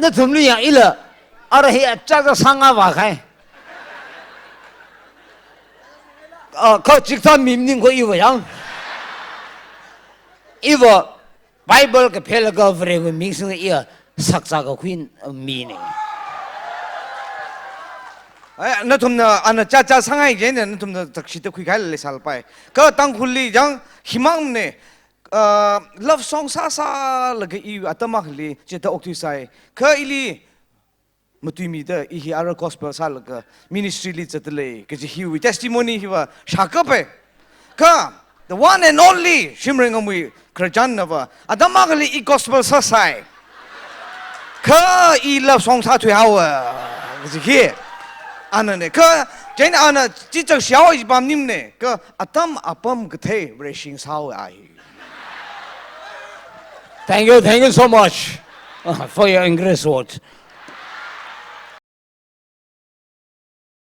那怎么样？一了，阿拉还加个上啊瓦开。可직접 믿는 거 이거야. 이거 바이블 그 펠가 브레고 믹싱 이어 삭사가 퀸 미네. 나 좀나 아나 짜짜 상하이 게네 나 좀나 덕시도 퀴 갈래 살파이 그 땅굴리 장 희망네 love song 사사 lagi 이 아따마클리 제다 옥티사이 그 일이 무투미다 이 아르 고스펠 살가 미니스트리 리츠들레 그 히위 테스티모니 히와 샤카페 그 the one and only 심랭어무이 크르잔나바 아따마클리 이 고스펠 사사이 그이 love song 사퇴하와 그 히 아나네 그 제네 아나 진짜 샤오 이밤님네 그 아담 아밤 그테 레싱 사오 아이 Thank you so much for your English word.